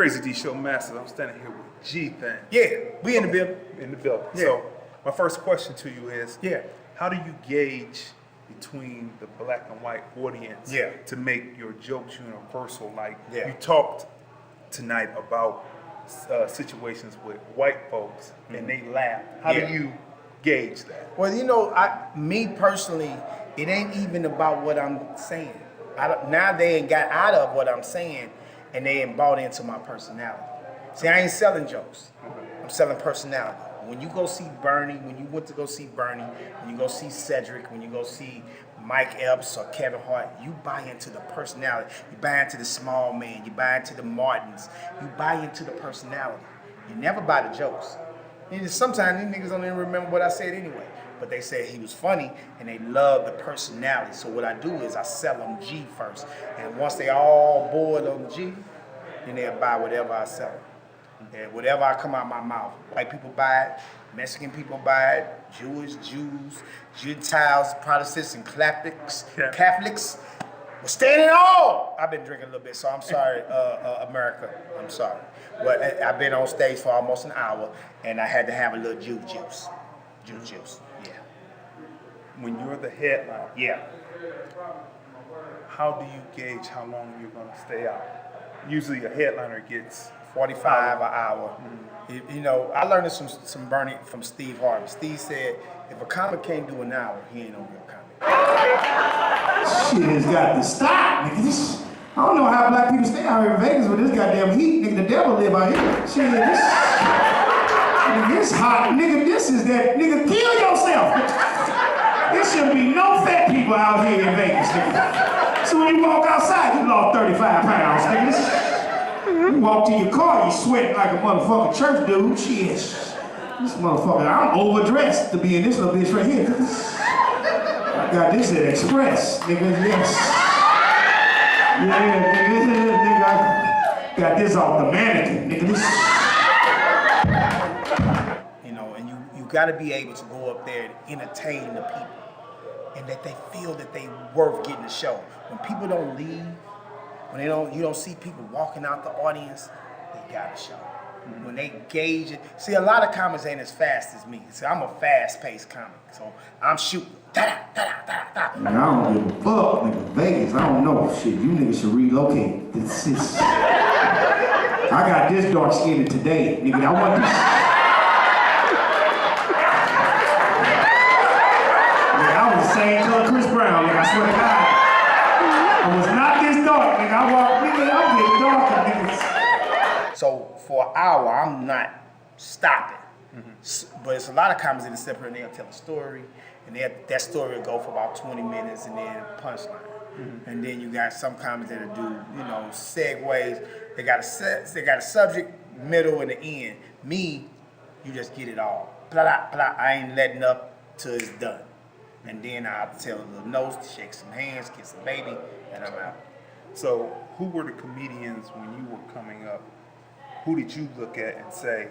Crazy Dee Show Masters. I'm standing here with G-Thang. Yeah, we in the building. In the building. Yeah. So my first question to you is, Yeah. how do you gauge between the black and white audience to make your jokes universal? Like you talked tonight about situations with white folks and they laugh. How do you gauge that? Well, you know, me personally, it ain't even about what I'm saying. Now they ain't got out of what I'm saying and they ain't bought into my personality. See, I ain't selling jokes. I'm selling personality. When you go see Bernie, when you went to go see Bernie, when you go see Cedric, when you go see Mike Epps or Kevin Hart, you buy into the personality. You buy into the small man. You buy into the Martins. You buy into the personality. You never buy the jokes. And sometimes these niggas don't even remember what I said anyway. But they said he was funny and they love the personality. So what I do is I sell them G first. And once they all bored on G, then they'll buy whatever I sell them. And whatever I come out my mouth, white people buy it, Mexican people buy it, Jews, Gentiles, Protestants, and Catholics. We're standing all. I've been drinking a little bit, so I'm sorry, America. I'm sorry. But I've been on stage for almost an hour, and I had to have a little juice. Juice. Yeah. When you're the headliner, how do you gauge how long you're going to stay out? Usually a headliner gets 45 an hour. You know, I learned this from Bernie, from Steve Harvey. Steve said, if a comic can't do an hour, he ain't no real comic. Shit has got to stop, nigga. I don't know how black people stay out here in Vegas with this goddamn heat. Nigga, the devil live out here. Shit, this hot. Nigga, this is that. Nigga, kill yourself. There shouldn't be no fat people out here in Vegas, nigga. So when you walk outside, you lost 35 pounds, nigga. You walk to your car, you sweating like a motherfucking church dude. Shit. This motherfucker, I'm overdressed to be in this little bitch right here. I got this at Express, nigga, yes. Yeah, nigga, I got this off the mannequin, nigga. You know, and you gotta be able to go up there and entertain the people. And that they feel that they worth getting a show. When people don't leave, when you don't see people walking out the audience, they got a show. When they gauge it, see, a lot of comics ain't as fast as me. See, I'm a fast-paced comic, so I'm shooting. Da-da-da-da-da-da. Man, I don't give a fuck, nigga. Vegas, I don't know. Shit, you niggas should relocate. This is. I got this dark skin today, nigga. I want this. I was the same color Chris Brown, nigga, I swear to God. I was not this dark, nigga. I walk, nigga, I'm getting darker, niggas. So for an hour, I'm not stopping. But it's a lot of comedies that are separate and they'll tell a story, and that story will go for about 20 minutes and then punchline. And then you got some comedies that'll do, you know, segues. They got a subject, middle, and the end. Me, you just get it all. Blah, blah, blah. I ain't letting up till it's done. And then I'll tell a little notes, shake some hands, kiss a baby, and I'm out. So who were the comedians when you were coming up? Who did you look at and say,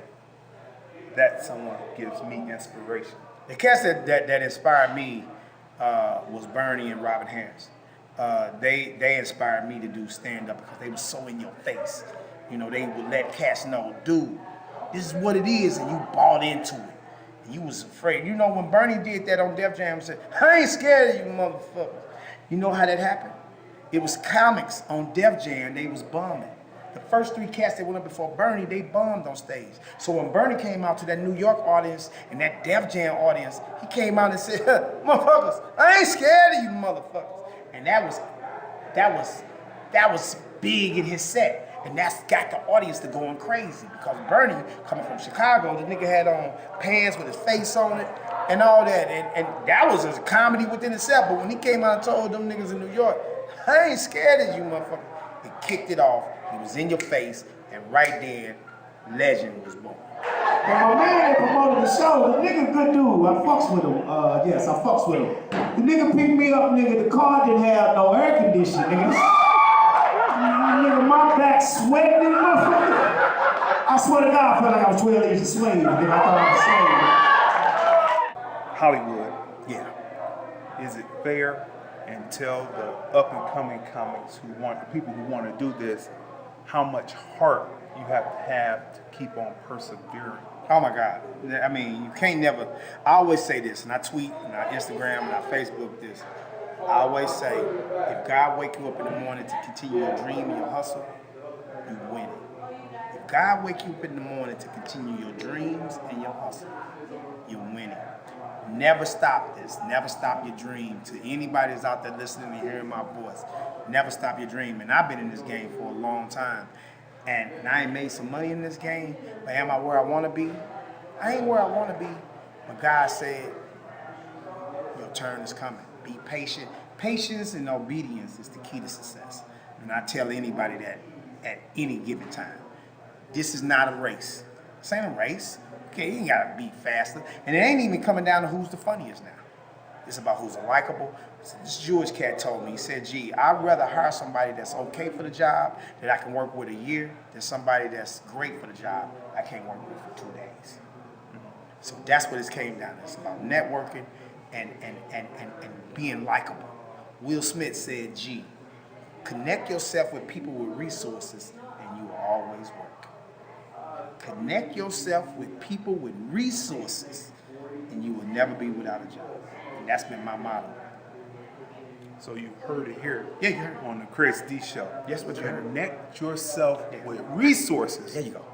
that someone gives me inspiration? The cast that inspired me was Bernie and Robin Harris. They inspired me to do stand-up because they were so in your face. You know, they would let cats know, dude, this is what it is, and you bought into it. And you was afraid. You know, when Bernie did that on Def Jam and said, I ain't scared of you motherfuckers. You know how that happened? It was comics on Def Jam, they was bombing. The first 3 cats that went up before Bernie, they bombed on stage. So when Bernie came out to that New York audience and that Def Jam audience, he came out and said, motherfuckers, I ain't scared of you motherfuckers. And that was big in his set. And that's got the audience to going crazy because Bernie, coming from Chicago, the nigga had on pants with his face on it and all that. And that was a comedy within itself. But when he came out and told them niggas in New York, I ain't scared of you motherfucker, he kicked it off. He was in your face, and right then, legend was born. But my man that promoted the show, the nigga good dude. I fucks with him. Yes, I fucks with him. The nigga picked me up, nigga. The car didn't have no air conditioning, nigga. Nigga, my back sweating, motherfucker. I swear to God, I felt like I was 12 years a slave, nigga. I thought I was a slave. Hollywood. Yeah. Is it fair and tell the up and coming comics people who want to do this how much heart you have to keep on persevering. Oh my God. I mean, you can't never, I always say this, and I tweet, and I Instagram, and I Facebook this. I always say, if God wake you up in the morning to continue your dream and your hustle, you win it. If God wake you up in the morning to continue your dreams and your hustle, you win it. Never stop this. Never stop your dream. To anybody that's out there listening and hearing my voice, never stop your dream. And I've been in this game for a long time. And I ain't made some money in this game, but am I where I want to be? I ain't where I want to be. But God said, your turn is coming. Be patient. Patience and obedience is the key to success. And I tell anybody that at any given time. This is not a race. This ain't a race. Okay, you ain't got to be faster. And it ain't even coming down to who's the funniest now. It's about who's likable. This Jewish cat told me, he said, gee, I'd rather hire somebody that's okay for the job that I can work with a year than somebody that's great for the job I can't work with for 2 days. So that's what it came down to. It's about networking and being likable. Will Smith said, gee, connect yourself with people with resources and you will always work. Connect yourself with people with resources and you will never be without a job. And that's been my motto. So you heard it here. Yeah, you heard it. On the Crazy Dee show. Yes, what you heard. Connect yourself with resources. There you go.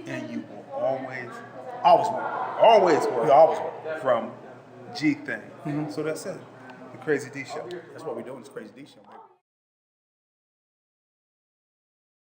And you will always work. Always work. You always work. From G-Thang. So that's it. The Crazy Dee show. That's what we're doing, this Crazy Dee show, baby.